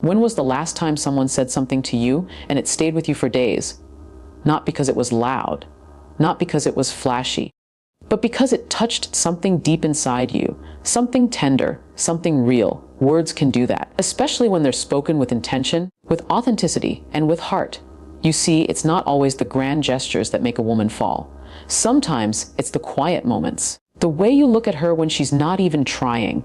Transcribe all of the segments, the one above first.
When was the last time someone said something to you and it stayed with you for days? Not because it was loud, not because it was flashy, but because it touched something deep inside you, something tender, something real. Words can do that, especially when they're spoken with intention, with authenticity, and with heart. You see, it's not always the grand gestures that make a woman fall. Sometimes it's the quiet moments, the way you look at her when she's not even trying,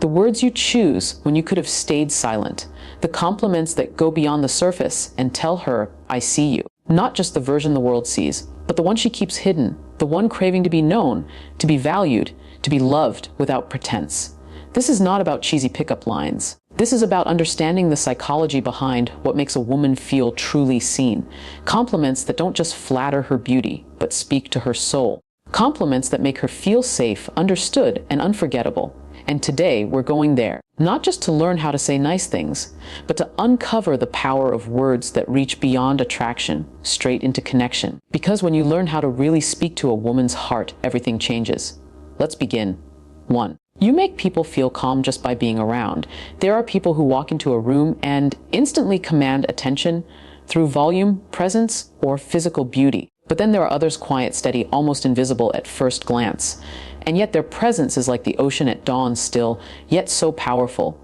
the words you choose when you could have stayed silent, the compliments that go beyond the surface and tell her, I see you. Not just the version the world sees, but the one she keeps hidden, the one craving to be known, to be valued, to be loved without pretense. This is not about cheesy pickup lines. This is about understanding the psychology behind what makes a woman feel truly seen. Compliments that don't just flatter her beauty, but speak to her soul. Compliments that make her feel safe, understood, and unforgettable. And today, we're going there, not just to learn how to say nice things, but to uncover the power of words that reach beyond attraction, straight into connection. Because when you learn how to really speak to a woman's heart, everything changes. Let's begin. 1. You make people feel calm just by being around. There are people who walk into a room and instantly command attention through volume, presence, or physical beauty. But then there are others quiet, steady, almost invisible at first glance. And yet their presence is like the ocean at dawn, still, yet so powerful.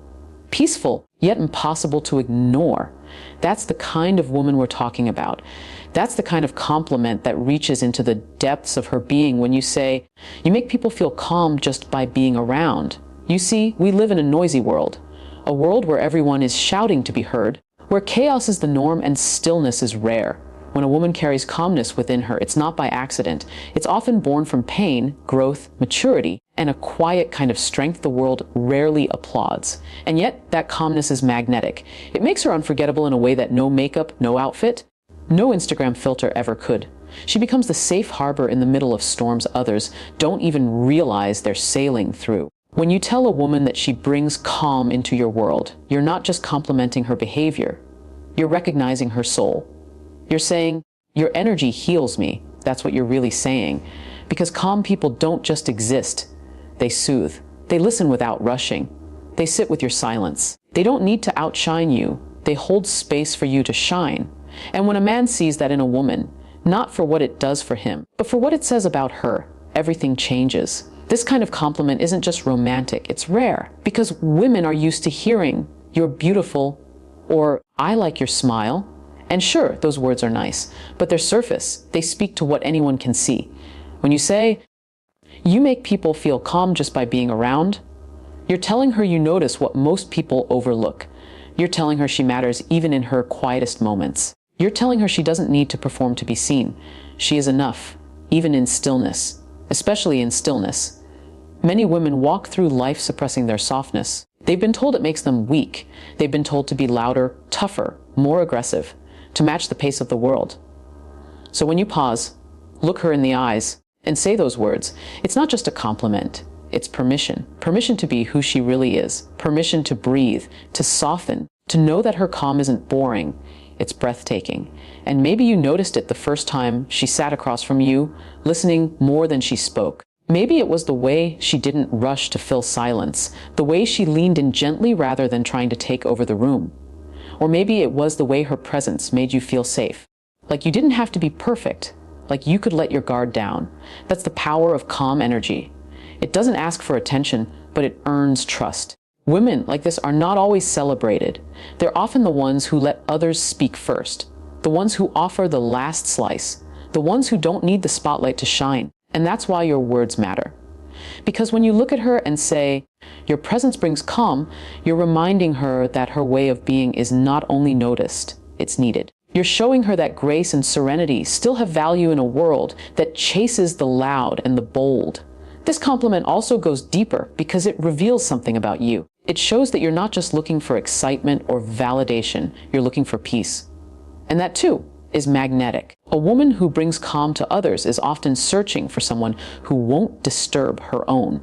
Peaceful, yet impossible to ignore. That's the kind of woman we're talking about. That's the kind of compliment that reaches into the depths of her being when you say, you make people feel calm just by being around. You see, we live in a noisy world. A world where everyone is shouting to be heard, where chaos is the norm and stillness is rare. When a woman carries calmness within her, it's not by accident. It's often born from pain, growth, maturity, and a quiet kind of strength the world rarely applauds. And yet, that calmness is magnetic. It makes her unforgettable in a way that no makeup, no outfit, no Instagram filter ever could. She becomes the safe harbor in the middle of storms others don't even realize they're sailing through. When you tell a woman that she brings calm into your world, you're not just complimenting her behavior. You're recognizing her soul. You're saying, your energy heals me. That's what you're really saying. Because calm people don't just exist. They soothe. They listen without rushing. They sit with your silence. They don't need to outshine you. They hold space for you to shine. And when a man sees that in a woman, not for what it does for him, but for what it says about her, everything changes. This kind of compliment isn't just romantic, it's rare. Because women are used to hearing, you're beautiful, or I like your smile. And sure, those words are nice, but they're surface. They speak to what anyone can see. When you say, you make people feel calm just by being around, you're telling her you notice what most people overlook. You're telling her she matters even in her quietest moments. You're telling her she doesn't need to perform to be seen. She is enough, even in stillness, especially in stillness. Many women walk through life suppressing their softness. They've been told it makes them weak. They've been told to be louder, tougher, more aggressive, to match the pace of the world. So when you pause, look her in the eyes, and say those words, it's not just a compliment, it's permission. Permission to be who she really is. Permission to breathe, to soften, to know that her calm isn't boring, it's breathtaking. And maybe you noticed it the first time she sat across from you, listening more than she spoke. Maybe it was the way she didn't rush to fill silence, the way she leaned in gently rather than trying to take over the room. Or maybe it was the way her presence made you feel safe. Like you didn't have to be perfect. Like you could let your guard down. That's the power of calm energy. It doesn't ask for attention, but it earns trust. Women like this are not always celebrated. They're often the ones who let others speak first. The ones who offer the last slice. The ones who don't need the spotlight to shine. And that's why your words matter. Because when you look at her and say, your presence brings calm, you're reminding her that her way of being is not only noticed, it's needed. You're showing her that grace and serenity still have value in a world that chases the loud and the bold. This compliment also goes deeper because it reveals something about you. It shows that you're not just looking for excitement or validation, you're looking for peace. And that too is magnetic. A woman who brings calm to others is often searching for someone who won't disturb her own.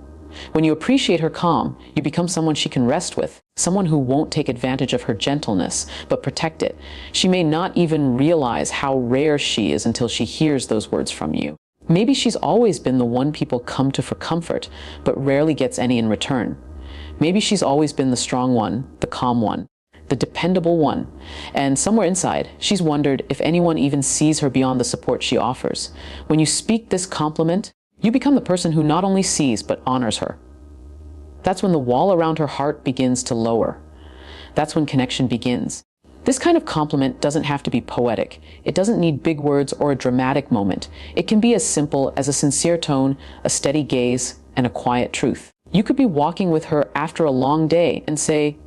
When you appreciate her calm, you become someone she can rest with, someone who won't take advantage of her gentleness, but protect it. She may not even realize how rare she is until she hears those words from you. Maybe she's always been the one people come to for comfort, but rarely gets any in return. Maybe she's always been the strong one, the calm one, the dependable one. And somewhere inside, she's wondered if anyone even sees her beyond the support she offers. When you speak this compliment, you become the person who not only sees but honors her. That's when the wall around her heart begins to lower. That's when connection begins. This kind of compliment doesn't have to be poetic. It doesn't need big words or a dramatic moment. It can be as simple as a sincere tone, a steady gaze, and a quiet truth. You could be walking with her after a long day and say,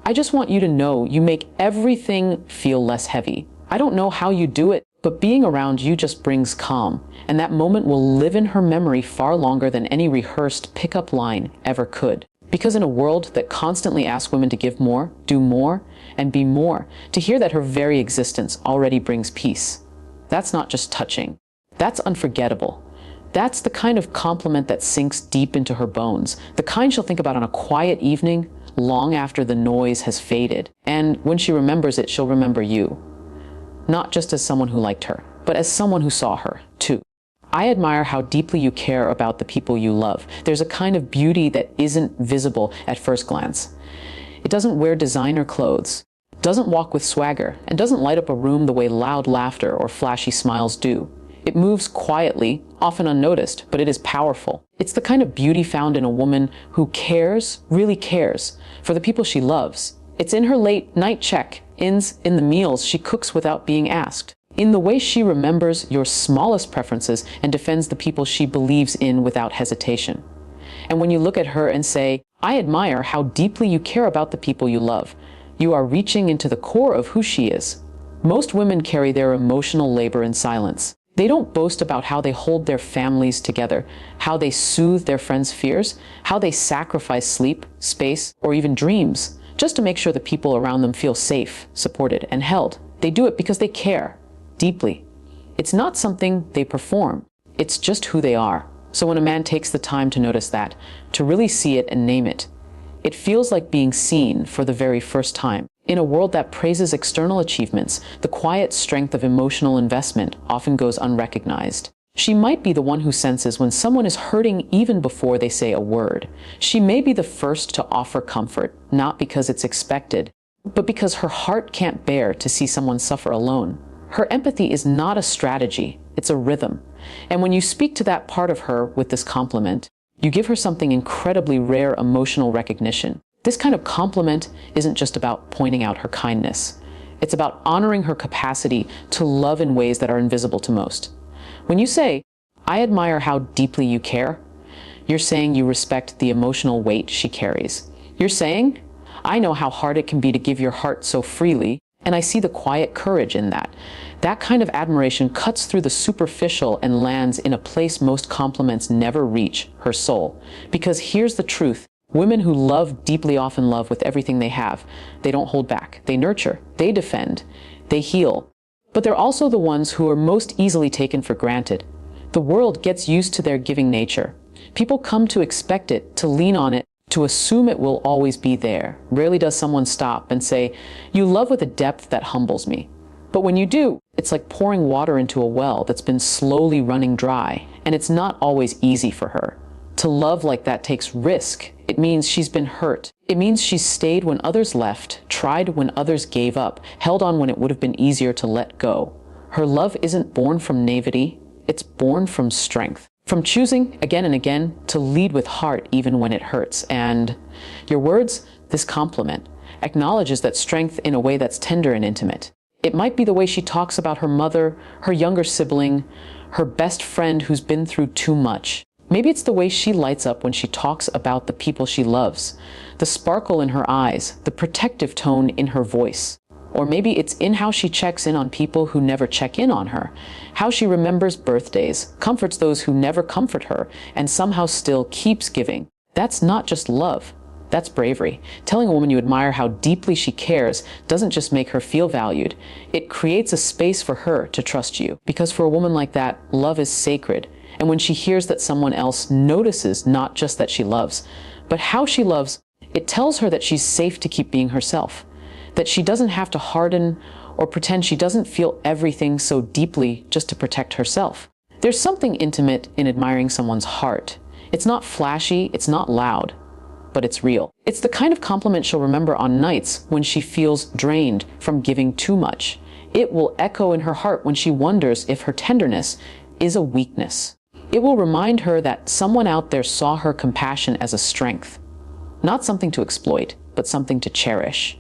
"I just want you to know you make everything feel less heavy. I don't know how you do it, but being around you just brings calm." And that moment will live in her memory far longer than any rehearsed pickup line ever could. Because in a world that constantly asks women to give more, do more, and be more, to hear that her very existence already brings peace, that's not just touching. That's unforgettable. That's the kind of compliment that sinks deep into her bones, the kind she'll think about on a quiet evening, long after the noise has faded. And when she remembers it, she'll remember you. Not just as someone who liked her, but as someone who saw her, too. I admire how deeply you care about the people you love. There's a kind of beauty that isn't visible at first glance. It doesn't wear designer clothes, doesn't walk with swagger, and doesn't light up a room the way loud laughter or flashy smiles do. It moves quietly, often unnoticed, but it is powerful. It's the kind of beauty found in a woman who cares, really cares, for the people she loves. It's in her late night check-ins, in the meals she cooks without being asked, in the way she remembers your smallest preferences and defends the people she believes in without hesitation. And when you look at her and say, "I admire how deeply you care about the people you love," you are reaching into the core of who she is. Most women carry their emotional labor in silence. They don't boast about how they hold their families together, how they soothe their friends' fears, how they sacrifice sleep, space, or even dreams, just to make sure the people around them feel safe, supported, and held. They do it because they care, deeply. It's not something they perform. It's just who they are. So when a man takes the time to notice that, to really see it and name it, it feels like being seen for the very first time. In a world that praises external achievements, the quiet strength of emotional investment often goes unrecognized. She might be the one who senses when someone is hurting even before they say a word. She may be the first to offer comfort, not because it's expected, but because her heart can't bear to see someone suffer alone. Her empathy is not a strategy, it's a rhythm. And when you speak to that part of her with this compliment, you give her something incredibly rare emotional recognition. This kind of compliment isn't just about pointing out her kindness. It's about honoring her capacity to love in ways that are invisible to most. When you say, "I admire how deeply you care," you're saying you respect the emotional weight she carries. You're saying, "I know how hard it can be to give your heart so freely, and I see the quiet courage in that." That kind of admiration cuts through the superficial and lands in a place most compliments never reach, her soul. Because here's the truth. Women who love deeply often love with everything they have. They don't hold back. They nurture. They defend. They heal. But they're also the ones who are most easily taken for granted. The world gets used to their giving nature. People come to expect it, to lean on it, to assume it will always be there. Rarely does someone stop and say, "You love with a depth that humbles me." But when you do, it's like pouring water into a well that's been slowly running dry, and it's not always easy for her. To love like that takes risk. It means she's been hurt. It means she's stayed when others left, tried when others gave up, held on when it would have been easier to let go. Her love isn't born from naivety, it's born from strength. From choosing again and again to lead with heart even when it hurts. And your words, this compliment, acknowledges that strength in a way that's tender and intimate. It might be the way she talks about her mother, her younger sibling, her best friend who's been through too much. Maybe it's the way she lights up when she talks about the people she loves, the sparkle in her eyes, the protective tone in her voice. Or maybe it's in how she checks in on people who never check in on her, how she remembers birthdays, comforts those who never comfort her, and somehow still keeps giving. That's not just love. That's bravery. Telling a woman you admire how deeply she cares doesn't just make her feel valued. It creates a space for her to trust you. Because for a woman like that, love is sacred. And when she hears that someone else notices not just that she loves, but how she loves, it tells her that she's safe to keep being herself. That she doesn't have to harden or pretend she doesn't feel everything so deeply just to protect herself. There's something intimate in admiring someone's heart. It's not flashy, it's not loud. but it's real. It's the kind of compliment she'll remember on nights when she feels drained from giving too much. It will echo in her heart when she wonders if her tenderness is a weakness. It will remind her that someone out there saw her compassion as a strength, not something to exploit, but something to cherish.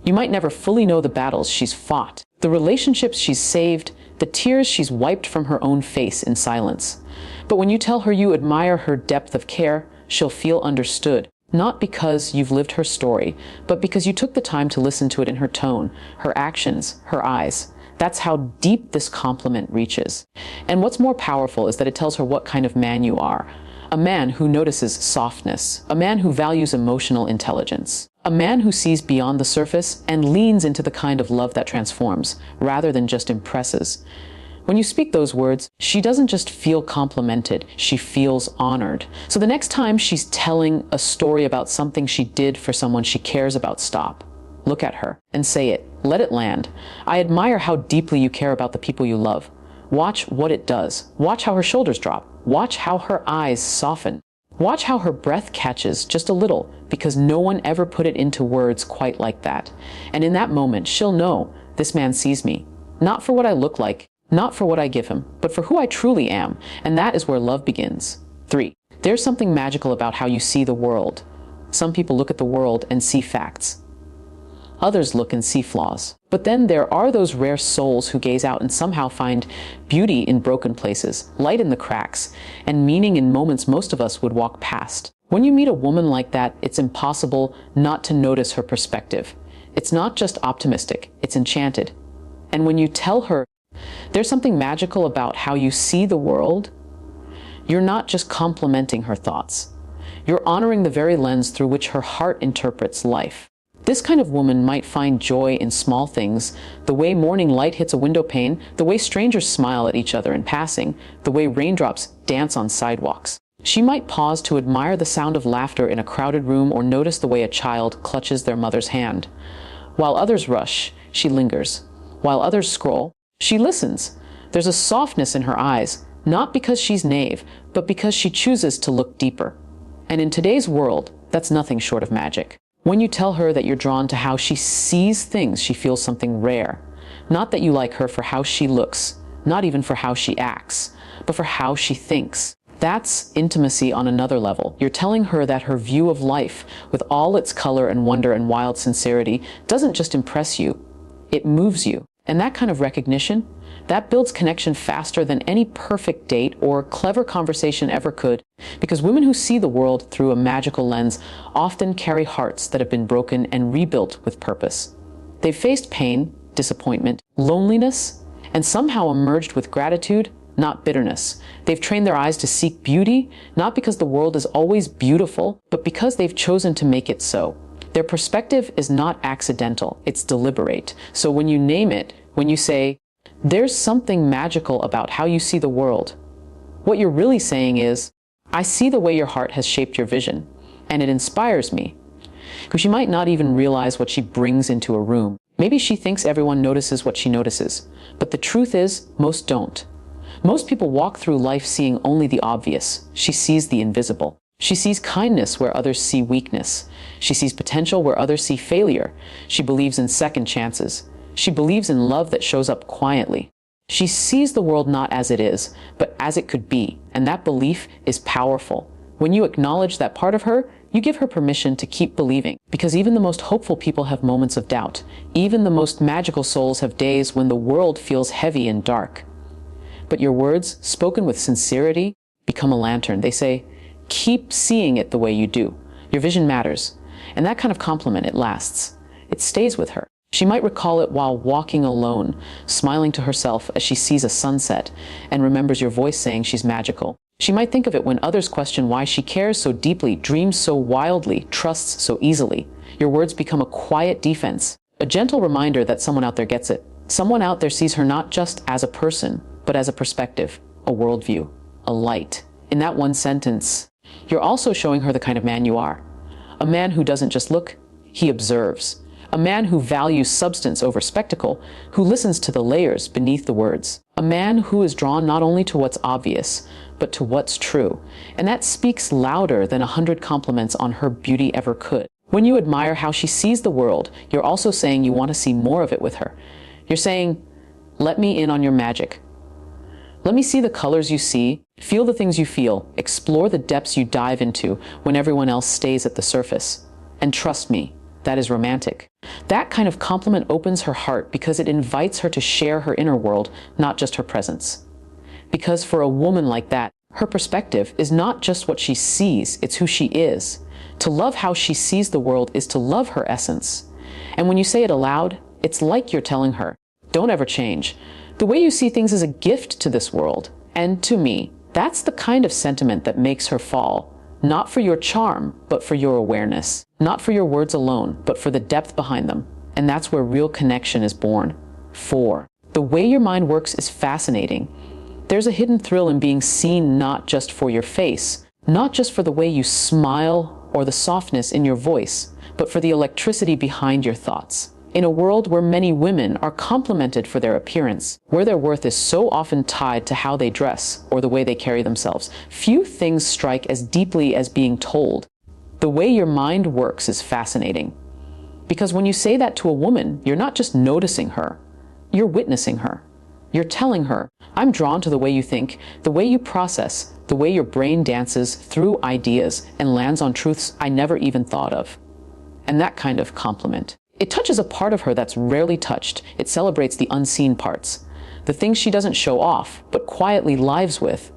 You might never fully know the battles she's fought, the relationships she's saved, the tears she's wiped from her own face in silence. But when you tell her you admire her depth of care, she'll feel understood, not because you've lived her story, but because you took the time to listen to it in her tone, her actions, her eyes. That's how deep this compliment reaches. And what's more powerful is that it tells her what kind of man you are. A man who notices softness, a man who values emotional intelligence, a man who sees beyond the surface and leans into the kind of love that transforms, rather than just impresses. When you speak those words, she doesn't just feel complimented, she feels honored. So the next time she's telling a story about something she did for someone she cares about, stop. Look at her and say it. Let it land. I admire how deeply you care about the people you love. Watch what it does. Watch how her shoulders drop. Watch how her eyes soften. Watch how her breath catches just a little, because no one ever put it into words quite like that. And in that moment, she'll know, this man sees me, not for what I look like, not for what I give him, but for who I truly am. And that is where love begins. 3. There's something magical about how you see the world. Some people look at the world and see facts. Others look and see flaws. But then there are those rare souls who gaze out and somehow find beauty in broken places, light in the cracks, and meaning in moments most of us would walk past. When you meet a woman like that, it's impossible not to notice her perspective. It's not just optimistic, it's enchanted. And when you tell her there's something magical about how you see the world, you're not just complimenting her thoughts. You're honoring the very lens through which her heart interprets life. This kind of woman might find joy in small things, the way morning light hits a window pane, the way strangers smile at each other in passing, the way raindrops dance on sidewalks. She might pause to admire the sound of laughter in a crowded room or notice the way a child clutches their mother's hand. While others rush, she lingers. While others scroll, she listens. There's a softness in her eyes, not because she's naive, but because she chooses to look deeper. And in today's world, that's nothing short of magic. When you tell her that you're drawn to how she sees things, she feels something rare. Not that you like her for how she looks, not even for how she acts, but for how she thinks. That's intimacy on another level. You're telling her that her view of life, with all its color and wonder and wild sincerity, doesn't just impress you, it moves you. And that kind of recognition, that builds connection faster than any perfect date or clever conversation ever could, because women who see the world through a magical lens often carry hearts that have been broken and rebuilt with purpose. They've faced pain, disappointment, loneliness, and somehow emerged with gratitude, not bitterness. They've trained their eyes to seek beauty, not because the world is always beautiful, but because they've chosen to make it so. Their perspective is not accidental, it's deliberate. So when you name it, when you say, there's something magical about how you see the world, what you're really saying is, I see the way your heart has shaped your vision, and it inspires me. Because she might not even realize what she brings into a room. Maybe she thinks everyone notices what she notices, but the truth is, most don't. Most people walk through life seeing only the obvious. She sees the invisible. She sees kindness where others see weakness. She sees potential where others see failure. She believes in second chances. She believes in love that shows up quietly. She sees the world not as it is, but as it could be, and that belief is powerful. When you acknowledge that part of her, you give her permission to keep believing, because even the most hopeful people have moments of doubt. Even the most magical souls have days when the world feels heavy and dark. But your words, spoken with sincerity, become a lantern. They say, keep seeing it the way you do. Your vision matters. And that kind of compliment, it lasts. It stays with her. She might recall it while walking alone, smiling to herself as she sees a sunset and remembers your voice saying she's magical. She might think of it when others question why she cares so deeply, dreams so wildly, trusts so easily. Your words become a quiet defense, a gentle reminder that someone out there gets it. Someone out there sees her not just as a person, but as a perspective, a worldview, a light. In that one sentence, you're also showing her the kind of man you are. A man who doesn't just look, he observes. A man who values substance over spectacle, who listens to the layers beneath the words. A man who is drawn not only to what's obvious, but to what's true. And that speaks louder than 100 compliments on her beauty ever could. When you admire how she sees the world, you're also saying you want to see more of it with her. You're saying, let me in on your magic. Let me see the colors you see, feel the things you feel, explore the depths you dive into when everyone else stays at the surface. And trust me, that is romantic. That kind of compliment opens her heart because it invites her to share her inner world, not just her presence. Because for a woman like that, her perspective is not just what she sees, it's who she is. To love how she sees the world is to love her essence. And when you say it aloud, it's like you're telling her, don't ever change. The way you see things is a gift to this world, and to me. That's the kind of sentiment that makes her fall. Not for your charm, but for your awareness. Not for your words alone, but for the depth behind them. And that's where real connection is born. 4. The way your mind works is fascinating. There's a hidden thrill in being seen not just for your face, not just for the way you smile or the softness in your voice, but for the electricity behind your thoughts. In a world where many women are complimented for their appearance, where their worth is so often tied to how they dress or the way they carry themselves, few things strike as deeply as being told. The way your mind works is fascinating. Because when you say that to a woman, you're not just noticing her, you're witnessing her. You're telling her, I'm drawn to the way you think, the way you process, the way your brain dances through ideas and lands on truths I never even thought of. And that kind of compliment. It touches a part of her that's rarely touched. It celebrates the unseen parts, the things she doesn't show off, but quietly lives with.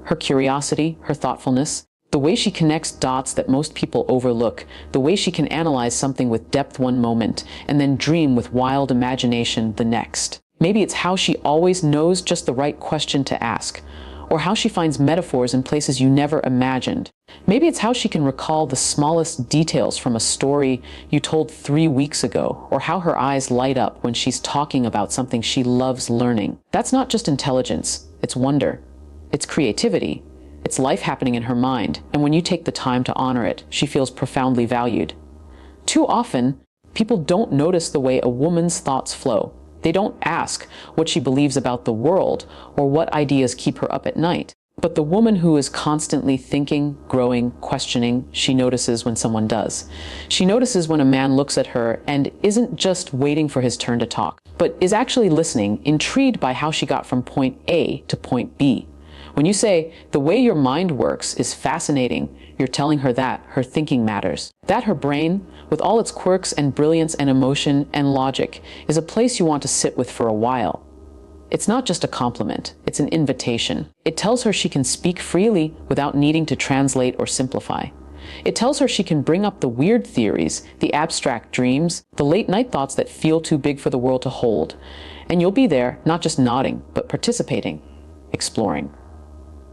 Her curiosity, her thoughtfulness, the way she connects dots that most people overlook, the way she can analyze something with depth one moment and then dream with wild imagination the next. Maybe it's how she always knows just the right question to ask, or how she finds metaphors in places you never imagined. Maybe it's how she can recall the smallest details from a story you told 3 weeks ago, or how her eyes light up when she's talking about something she loves learning. That's not just intelligence, it's wonder. It's creativity. It's life happening in her mind, and when you take the time to honor it, she feels profoundly valued. Too often, people don't notice the way a woman's thoughts flow. They don't ask what she believes about the world or what ideas keep her up at night. But the woman who is constantly thinking, growing, questioning, she notices when someone does. She notices when a man looks at her and isn't just waiting for his turn to talk, but is actually listening, intrigued by how she got from point A to point B. When you say, the way your mind works is fascinating, you're telling her that her thinking matters. That her brain, with all its quirks and brilliance and emotion and logic, is a place you want to sit with for a while. It's not just a compliment, it's an invitation. It tells her she can speak freely without needing to translate or simplify. It tells her she can bring up the weird theories, the abstract dreams, the late-night thoughts that feel too big for the world to hold. And you'll be there, not just nodding, but participating, exploring,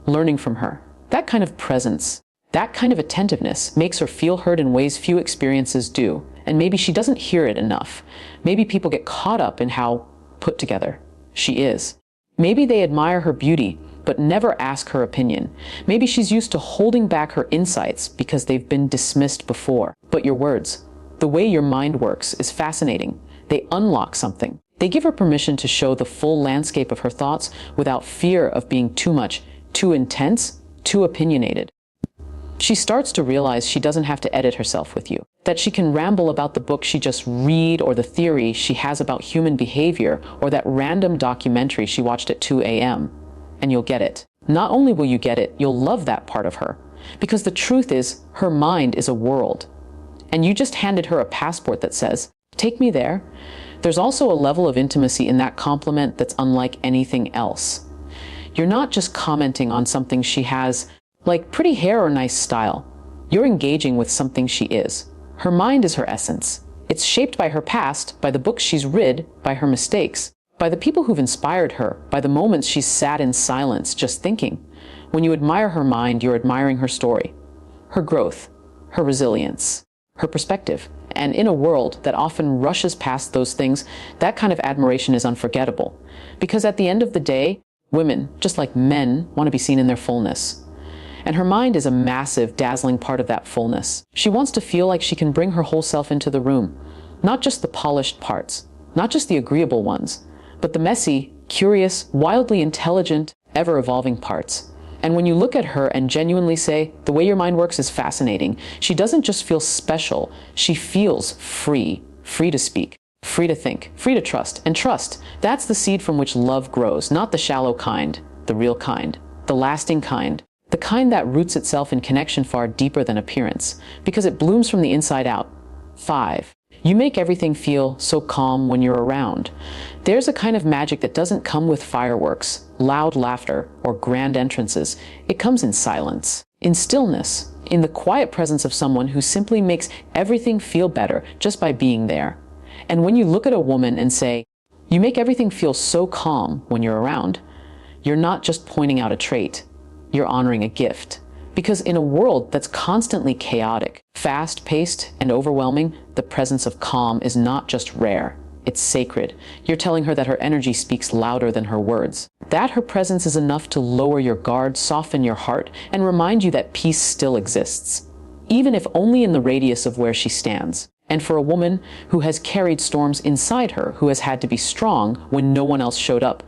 learning from her. That kind of presence, that kind of attentiveness makes her feel heard in ways few experiences do. And maybe she doesn't hear it enough. Maybe people get caught up in how put together she is. Maybe they admire her beauty, but never ask her opinion. Maybe she's used to holding back her insights because they've been dismissed before. But your words, the way your mind works, is fascinating. They unlock something. They give her permission to show the full landscape of her thoughts without fear of being too much, too intense, too opinionated. She starts to realize she doesn't have to edit herself with you, that she can ramble about the book she just read or the theory she has about human behavior or that random documentary she watched at 2 a.m. And you'll get it. Not only will you get it, you'll love that part of her. Because the truth is, her mind is a world. And you just handed her a passport that says, take me there. There's also a level of intimacy in that compliment that's unlike anything else. You're not just commenting on something she has, like pretty hair or nice style. You're engaging with something she is. Her mind is her essence. It's shaped by her past, by the books she's read, by her mistakes, by the people who've inspired her, by the moments she's sat in silence just thinking. When you admire her mind, you're admiring her story, her growth, her resilience, her perspective. And in a world that often rushes past those things, that kind of admiration is unforgettable. Because at the end of the day, women, just like men, want to be seen in their fullness. And her mind is a massive, dazzling part of that fullness. She wants to feel like she can bring her whole self into the room, Not just the polished parts, not just the agreeable ones, but the messy, curious, wildly intelligent, ever-evolving parts. And when you look at her and genuinely say, the way your mind works is fascinating, she doesn't just feel special, she feels free. Free to speak, free to think, free to trust. And trust, that's the seed from which love grows, not the shallow kind, the real kind, the lasting kind, the kind that roots itself in connection far deeper than appearance, because it blooms from the inside out. 5. You make everything feel so calm when you're around. There's a kind of magic that doesn't come with fireworks, loud laughter, or grand entrances. It comes in silence, in stillness, in the quiet presence of someone who simply makes everything feel better just by being there. And when you look at a woman and say, you make everything feel so calm when you're around, you're not just pointing out a trait, you're honoring a gift. Because in a world that's constantly chaotic, fast-paced, and overwhelming, the presence of calm is not just rare, it's sacred. You're telling her that her energy speaks louder than her words, that her presence is enough to lower your guard, soften your heart, and remind you that peace still exists, even if only in the radius of where she stands. And for a woman who has carried storms inside her, who has had to be strong when no one else showed up,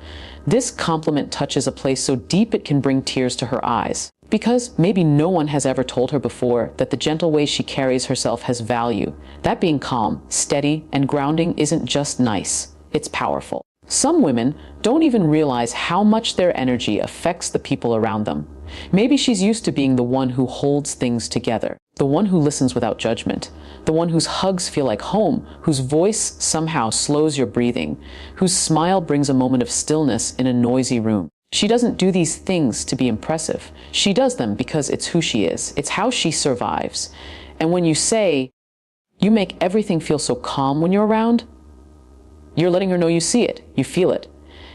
this compliment touches a place so deep it can bring tears to her eyes. Because maybe no one has ever told her before that the gentle way she carries herself has value. That being calm, steady, and grounding isn't just nice, it's powerful. Some women don't even realize how much their energy affects the people around them. Maybe she's used to being the one who holds things together, the one who listens without judgment, the one whose hugs feel like home, whose voice somehow slows your breathing, whose smile brings a moment of stillness in a noisy room. She doesn't do these things to be impressive. She does them because it's who she is. It's how she survives. And when you say, you make everything feel so calm when you're around, you're letting her know you see it, you feel it,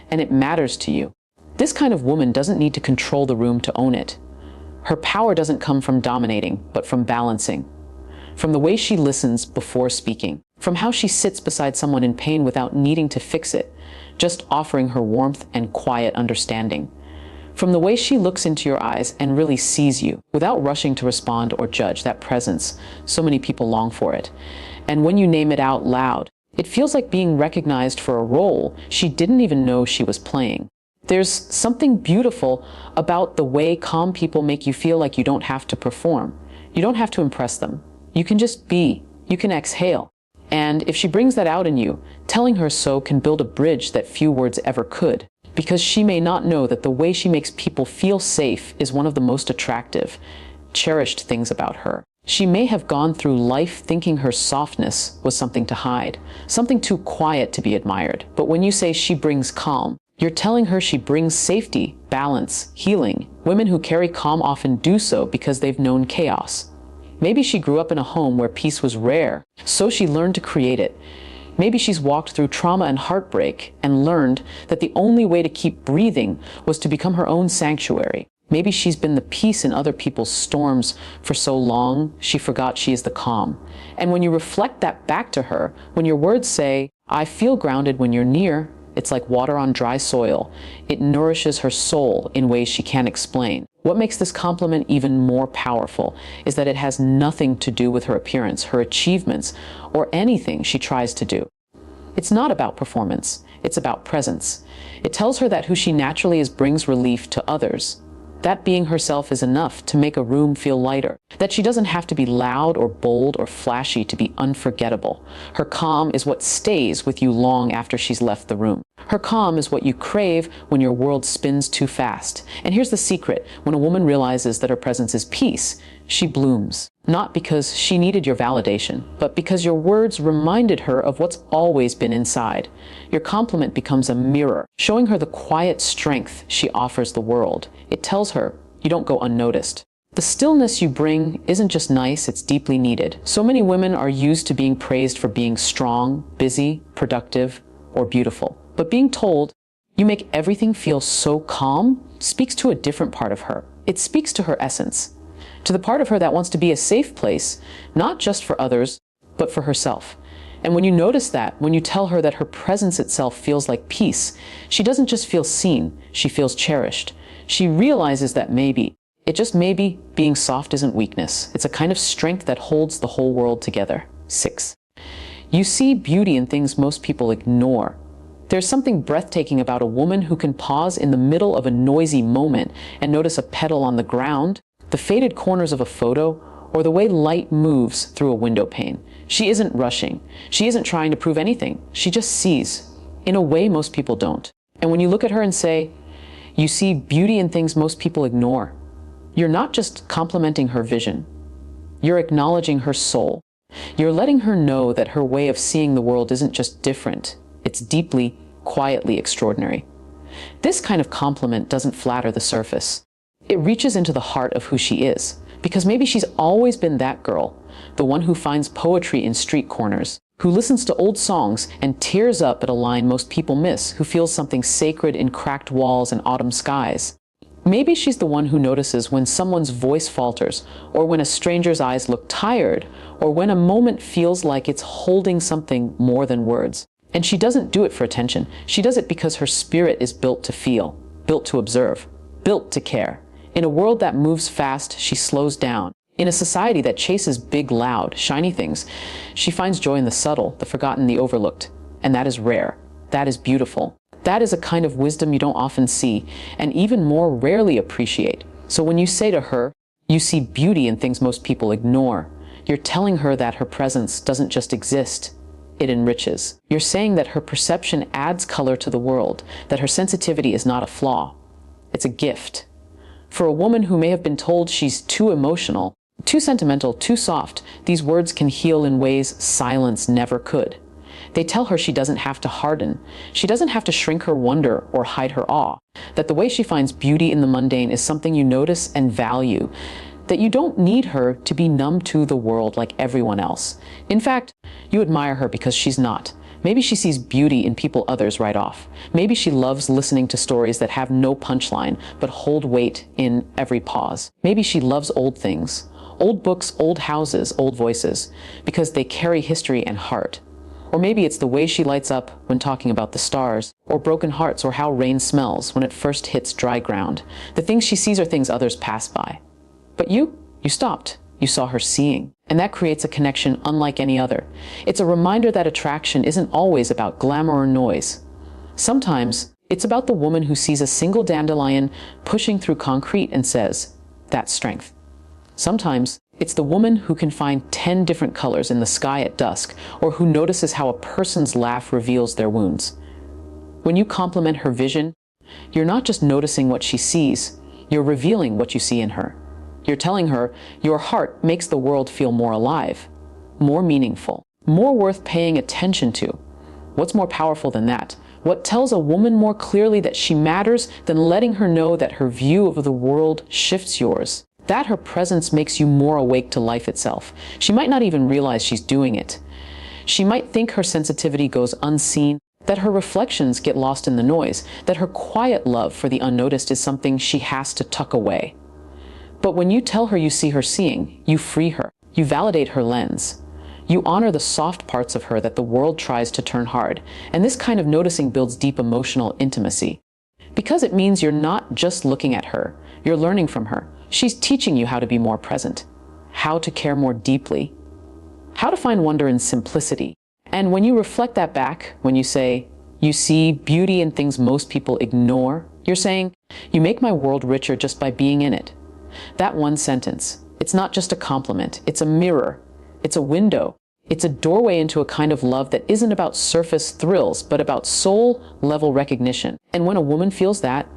and it matters to you. This kind of woman doesn't need to control the room to own it. Her power doesn't come from dominating, but from balancing. From the way she listens before speaking. From how she sits beside someone in pain without needing to fix it, just offering her warmth and quiet understanding. From the way she looks into your eyes and really sees you, without rushing to respond or judge. That presence, so many people long for it. And when you name it out loud, it feels like being recognized for a role she didn't even know she was playing. There's something beautiful about the way calm people make you feel like you don't have to perform. You don't have to impress them. You can just be. You can exhale. And if she brings that out in you, telling her so can build a bridge that few words ever could. Because she may not know that the way she makes people feel safe is one of the most attractive, cherished things about her. She may have gone through life thinking her softness was something to hide, something too quiet to be admired. But when you say she brings calm, you're telling her she brings safety, balance, healing. Women who carry calm often do so because they've known chaos. Maybe she grew up in a home where peace was rare, so she learned to create it. Maybe she's walked through trauma and heartbreak and learned that the only way to keep breathing was to become her own sanctuary. Maybe she's been the peace in other people's storms for so long, she forgot she is the calm. And when you reflect that back to her, when your words say, I feel grounded when you're near, it's like water on dry soil. It nourishes her soul in ways she can't explain. What makes this compliment even more powerful is that it has nothing to do with her appearance, her achievements, or anything she tries to do. It's not about performance, it's about presence. It tells her that who she naturally is brings relief to others. That being herself is enough to make a room feel lighter. That she doesn't have to be loud or bold or flashy to be unforgettable. Her calm is what stays with you long after she's left the room. Her calm is what you crave when your world spins too fast. And here's the secret. When a woman realizes that her presence is peace, she blooms. Not because she needed your validation, but because your words reminded her of what's always been inside. Your compliment becomes a mirror, showing her the quiet strength she offers the world. It tells her you don't go unnoticed. The stillness you bring isn't just nice, it's deeply needed. So many women are used to being praised for being strong, busy, productive, or beautiful. But being told, you make everything feel so calm, speaks to a different part of her. It speaks to her essence, to the part of her that wants to be a safe place, not just for others, but for herself. And when you notice that, when you tell her that her presence itself feels like peace, she doesn't just feel seen, she feels cherished. She realizes that maybe, it just maybe, being soft isn't weakness. It's a kind of strength that holds the whole world together. 6. You see beauty in things most people ignore. There's something breathtaking about a woman who can pause in the middle of a noisy moment and notice a petal on the ground, the faded corners of a photo, or the way light moves through a window pane. She isn't rushing. She isn't trying to prove anything. She just sees, in a way most people don't. And when you look at her and say, you see beauty in things most people ignore, you're not just complimenting her vision. You're acknowledging her soul. You're letting her know that her way of seeing the world isn't just different. It's deeply, quietly extraordinary. This kind of compliment doesn't flatter the surface. It reaches into the heart of who she is, because maybe she's always been that girl, the one who finds poetry in street corners, who listens to old songs and tears up at a line most people miss, who feels something sacred in cracked walls and autumn skies. Maybe she's the one who notices when someone's voice falters, or when a stranger's eyes look tired, or when a moment feels like it's holding something more than words. And she doesn't do it for attention. She does it because her spirit is built to feel, built to observe, built to care. In a world that moves fast, she slows down. In a society that chases big, loud, shiny things, she finds joy in the subtle, the forgotten, the overlooked. And that is rare. That is beautiful. That is a kind of wisdom you don't often see, and even more rarely appreciate. So when you say to her, you see beauty in things most people ignore, you're telling her that her presence doesn't just exist. It enriches. You're saying that her perception adds color to the world, that her sensitivity is not a flaw. It's a gift. For a woman who may have been told she's too emotional, too sentimental, too soft, these words can heal in ways silence never could. They tell her she doesn't have to harden. She doesn't have to shrink her wonder or hide her awe. That the way she finds beauty in the mundane is something you notice and value. That you don't need her to be numb to the world like everyone else. In fact, you admire her because she's not. Maybe she sees beauty in people others write off. Maybe she loves listening to stories that have no punchline, but hold weight in every pause. Maybe she loves old things, old books, old houses, old voices, because they carry history and heart. Or maybe it's the way she lights up when talking about the stars, or broken hearts, or how rain smells when it first hits dry ground. The things she sees are things others pass by. But you stopped. You saw her seeing. And that creates a connection unlike any other. It's a reminder that attraction isn't always about glamour or noise. Sometimes it's about the woman who sees a single dandelion pushing through concrete and says, that's strength. Sometimes it's the woman who can find 10 different colors in the sky at dusk, or who notices how a person's laugh reveals their wounds. When you compliment her vision, you're not just noticing what she sees, you're revealing what you see in her. You're telling her your heart makes the world feel more alive, more meaningful, more worth paying attention to. What's more powerful than that? What tells a woman more clearly that she matters than letting her know that her view of the world shifts yours? That her presence makes you more awake to life itself. She might not even realize she's doing it. She might think her sensitivity goes unseen, that her reflections get lost in the noise, that her quiet love for the unnoticed is something she has to tuck away. But when you tell her you see her seeing, you free her. You validate her lens. You honor the soft parts of her that the world tries to turn hard. And this kind of noticing builds deep emotional intimacy. Because it means you're not just looking at her, you're learning from her. She's teaching you how to be more present, how to care more deeply, how to find wonder in simplicity. And when you reflect that back, when you say, you see beauty in things most people ignore, you're saying, you make my world richer just by being in it. That one sentence, it's not just a compliment, it's a mirror, it's a window, it's a doorway into a kind of love that isn't about surface thrills, but about soul-level recognition. And when a woman feels that,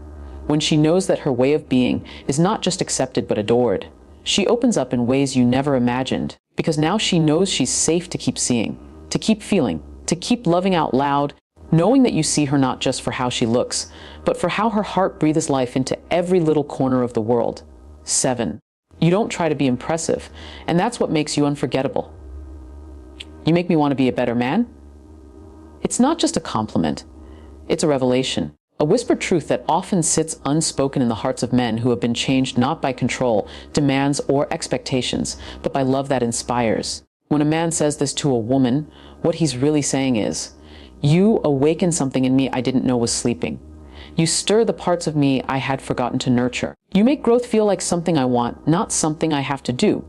when she knows that her way of being is not just accepted but adored, she opens up in ways you never imagined, because now she knows she's safe to keep seeing, to keep feeling, to keep loving out loud, knowing that you see her not just for how she looks, but for how her heart breathes life into every little corner of the world. 7. You don't try to be impressive, and that's what makes you unforgettable. You make me want to be a better man? It's not just a compliment, it's a revelation. A whispered truth that often sits unspoken in the hearts of men who have been changed not by control, demands, or expectations, but by love that inspires. When a man says this to a woman, what he's really saying is, you awaken something in me I didn't know was sleeping. You stir the parts of me I had forgotten to nurture. You make growth feel like something I want, not something I have to do.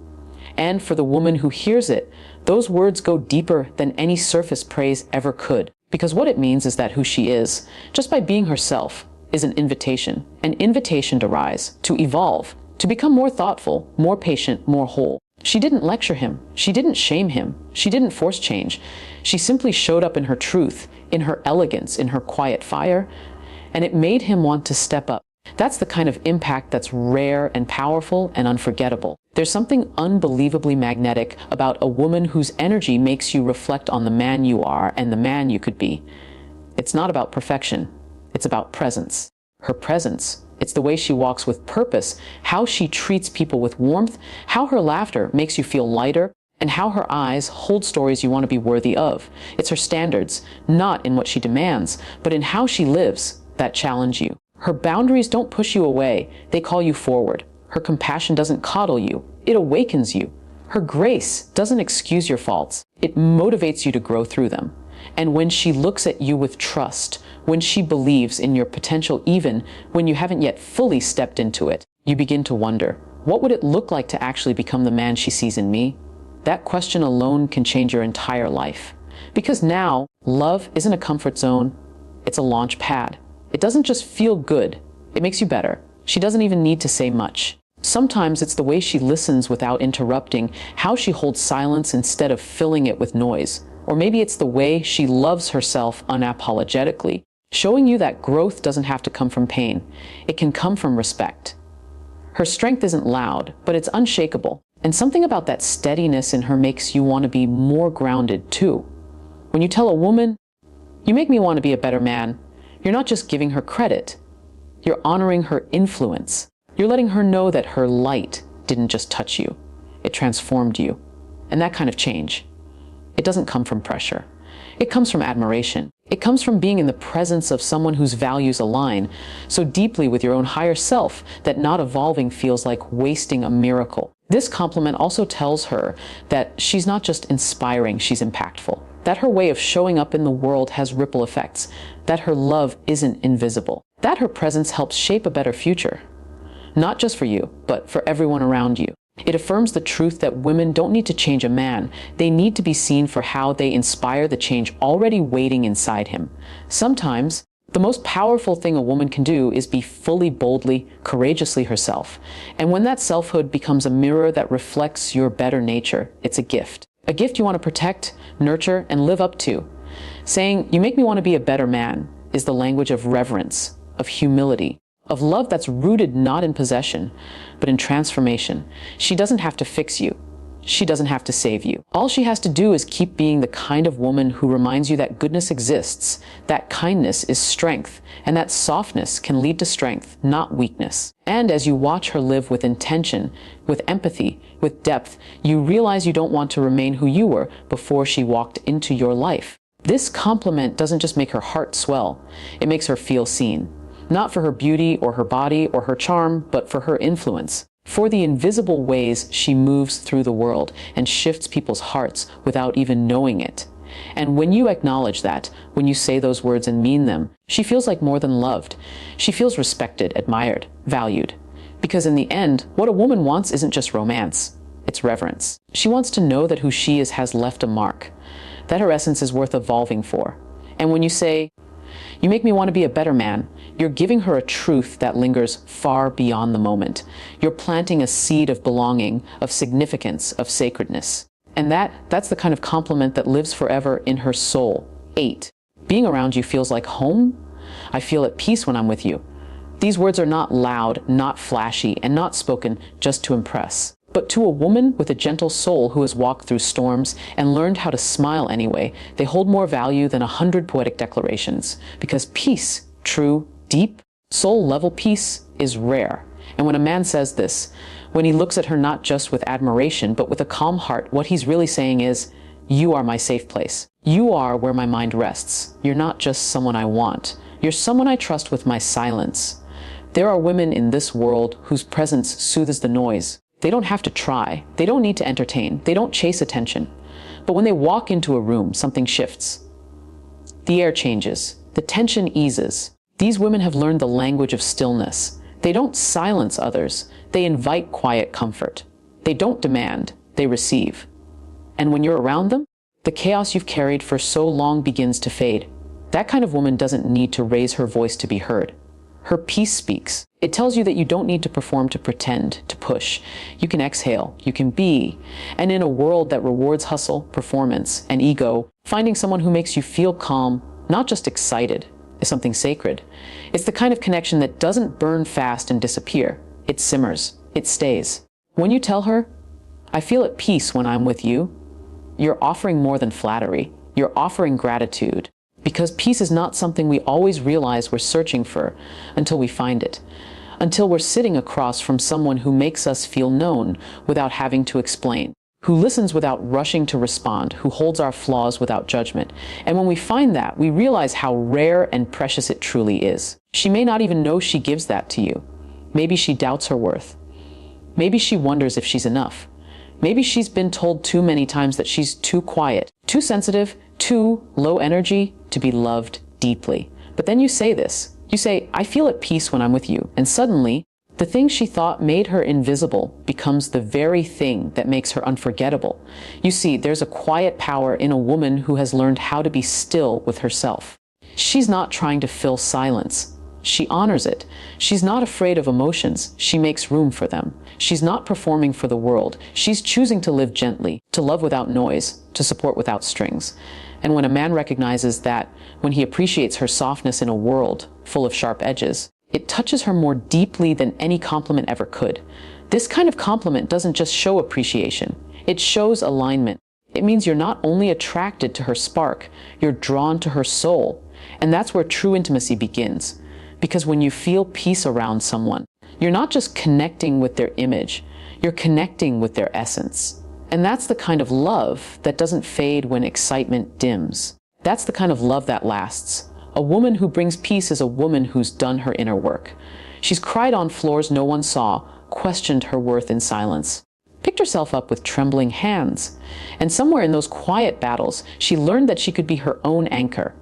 And for the woman who hears it, Those words go deeper than any surface praise ever could, because what it means is that who she is, just by being herself, is an invitation to rise, to evolve, to become more thoughtful, more patient, more whole. She didn't lecture him. She didn't shame him. She didn't force change. She simply showed up in her truth, in her elegance, in her quiet fire, and it made him want to step up. That's the kind of impact that's rare and powerful and unforgettable. There's something unbelievably magnetic about a woman whose energy makes you reflect on the man you are and the man you could be. It's not about perfection. It's about presence. Her presence. It's the way she walks with purpose, how she treats people with warmth, how her laughter makes you feel lighter, and how her eyes hold stories you want to be worthy of. It's her standards, not in what she demands, but in how she lives, that challenge you. Her boundaries don't push you away, they call you forward. Her compassion doesn't coddle you, it awakens you. Her grace doesn't excuse your faults, it motivates you to grow through them. And when she looks at you with trust, when she believes in your potential even when you haven't yet fully stepped into it, you begin to wonder, what would it look like to actually become the man she sees in me? That question alone can change your entire life. Because now, love isn't a comfort zone, it's a launch pad. It doesn't just feel good, it makes you better. She doesn't even need to say much. Sometimes it's the way she listens without interrupting, how she holds silence instead of filling it with noise. Or maybe it's the way she loves herself unapologetically, showing you that growth doesn't have to come from pain. It can come from respect. Her strength isn't loud, but it's unshakable. And something about that steadiness in her makes you want to be more grounded too. When you tell a woman, "You make me want to be a better man," you're not just giving her credit. You're honoring her influence. You're letting her know that her light didn't just touch you. It transformed you. And that kind of change, it doesn't come from pressure. It comes from admiration. It comes from being in the presence of someone whose values align so deeply with your own higher self that not evolving feels like wasting a miracle. This compliment also tells her that she's not just inspiring, she's impactful. That her way of showing up in the world has ripple effects. That her love isn't invisible. That her presence helps shape a better future. Not just for you, but for everyone around you. It affirms the truth that women don't need to change a man. They need to be seen for how they inspire the change already waiting inside him. Sometimes, the most powerful thing a woman can do is be fully, boldly, courageously herself. And when that selfhood becomes a mirror that reflects your better nature, it's a gift. A gift you want to protect, nurture, and live up to. Saying, "You make me want to be a better man," is the language of reverence, of humility, of love that's rooted not in possession, but in transformation. She doesn't have to fix you. She doesn't have to save you. All she has to do is keep being the kind of woman who reminds you that goodness exists, that kindness is strength, and that softness can lead to strength, not weakness. And as you watch her live with intention, with empathy, with depth, you realize you don't want to remain who you were before she walked into your life. This compliment doesn't just make her heart swell, it makes her feel seen. Not for her beauty or her body or her charm, but for her influence. For the invisible ways she moves through the world and shifts people's hearts without even knowing it. And when you acknowledge that, when you say those words and mean them, she feels like more than loved. She feels respected, admired, valued. Because in the end, what a woman wants isn't just romance, it's reverence. She wants to know that who she is has left a mark, that her essence is worth evolving for. And when you say, "You make me want to be a better man," you're giving her a truth that lingers far beyond the moment. You're planting a seed of belonging, of significance, of sacredness. And that's the kind of compliment that lives forever in her soul. 8. Being around you feels like home. I feel at peace when I'm with you. These words are not loud, not flashy, and not spoken just to impress. But to a woman with a gentle soul who has walked through storms and learned how to smile anyway, they hold more value than 100 poetic declarations. Because peace, true, deep, soul-level peace, is rare. And when a man says this, when he looks at her not just with admiration, but with a calm heart, what he's really saying is, "You are my safe place. You are where my mind rests. You're not just someone I want. You're someone I trust with my silence." There are women in this world whose presence soothes the noise. They don't have to try. They don't need to entertain. They don't chase attention. But when they walk into a room, something shifts. The air changes. The tension eases. These women have learned the language of stillness. They don't silence others. They invite quiet comfort. They don't demand. They receive. And when you're around them, the chaos you've carried for so long begins to fade. That kind of woman doesn't need to raise her voice to be heard. Her peace speaks. It tells you that you don't need to perform to pretend, to push. You can exhale, you can be. And in a world that rewards hustle, performance, and ego, finding someone who makes you feel calm, not just excited, is something sacred. It's the kind of connection that doesn't burn fast and disappear. It simmers. It stays. When you tell her, "I feel at peace when I'm with you," you're offering more than flattery. You're offering gratitude. Because peace is not something we always realize we're searching for until we find it. Until we're sitting across from someone who makes us feel known without having to explain, who listens without rushing to respond, who holds our flaws without judgment. And when we find that, we realize how rare and precious it truly is. She may not even know she gives that to you. Maybe she doubts her worth. Maybe she wonders if she's enough. Maybe she's been told too many times that she's too quiet, too sensitive, too low energy to be loved deeply. But then you say this. You say, "I feel at peace when I'm with you." And suddenly, the thing she thought made her invisible becomes the very thing that makes her unforgettable. You see, there's a quiet power in a woman who has learned how to be still with herself. She's not trying to fill silence. She honors it. She's not afraid of emotions. She makes room for them. She's not performing for the world. She's choosing to live gently, to love without noise, to support without strings. And when a man recognizes that, when he appreciates her softness in a world full of sharp edges, it touches her more deeply than any compliment ever could. This kind of compliment doesn't just show appreciation. It shows alignment. It means you're not only attracted to her spark, you're drawn to her soul. And that's where true intimacy begins. Because when you feel peace around someone, you're not just connecting with their image, you're connecting with their essence. And that's the kind of love that doesn't fade when excitement dims. That's the kind of love that lasts. A woman who brings peace is a woman who's done her inner work. She's cried on floors no one saw, questioned her worth in silence, picked herself up with trembling hands. And somewhere in those quiet battles, she learned that she could be her own anchor.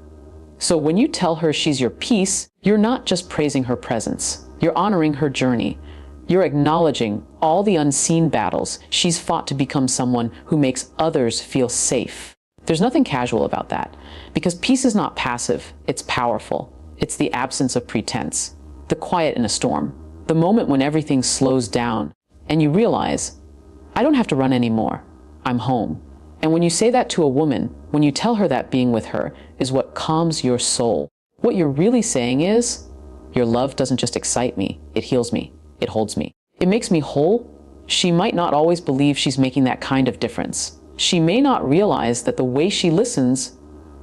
So when you tell her she's your peace, you're not just praising her presence. You're honoring her journey. You're acknowledging all the unseen battles she's fought to become someone who makes others feel safe. There's nothing casual about that, because peace is not passive, it's powerful. It's the absence of pretense, the quiet in a storm, the moment when everything slows down, and you realize, I don't have to run anymore. I'm home. And when you say that to a woman, when you tell her that being with her is what calms your soul, what you're really saying is, your love doesn't just excite me, it heals me, it holds me. It makes me whole. She might not always believe she's making that kind of difference. She may not realize that the way she listens,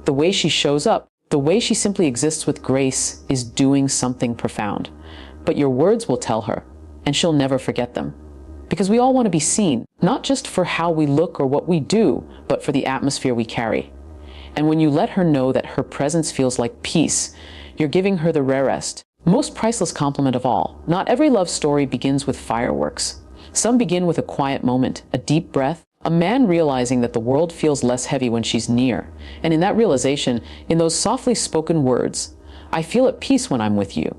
the way she shows up, the way she simply exists with grace is doing something profound. But your words will tell her, and she'll never forget them. Because we all want to be seen, not just for how we look or what we do, but for the atmosphere we carry. And when you let her know that her presence feels like peace, you're giving her the rarest, most priceless compliment of all. Not every love story begins with fireworks. Some begin with a quiet moment, a deep breath, a man realizing that the world feels less heavy when she's near. And in that realization, in those softly spoken words, "I feel at peace when I'm with you,"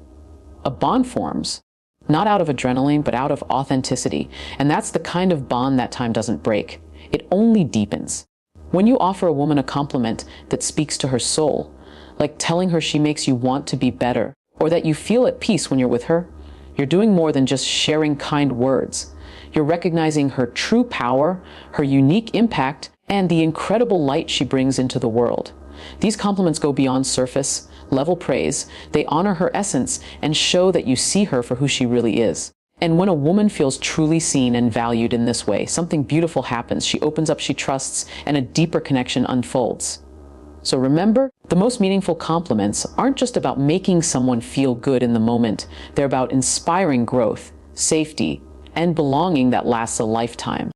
a bond forms. Not out of adrenaline, but out of authenticity. And that's the kind of bond that time doesn't break. It only deepens. When you offer a woman a compliment that speaks to her soul, like telling her she makes you want to be better, or that you feel at peace when you're with her, you're doing more than just sharing kind words. You're recognizing her true power, her unique impact, and the incredible light she brings into the world. These compliments go beyond surface level praise. They honor her essence and show that you see her for who she really is. And when a woman feels truly seen and valued in this way, something beautiful happens. She opens up, she trusts, and a deeper connection unfolds. So remember, the most meaningful compliments aren't just about making someone feel good in the moment. They're about inspiring growth, safety, and belonging that lasts a lifetime.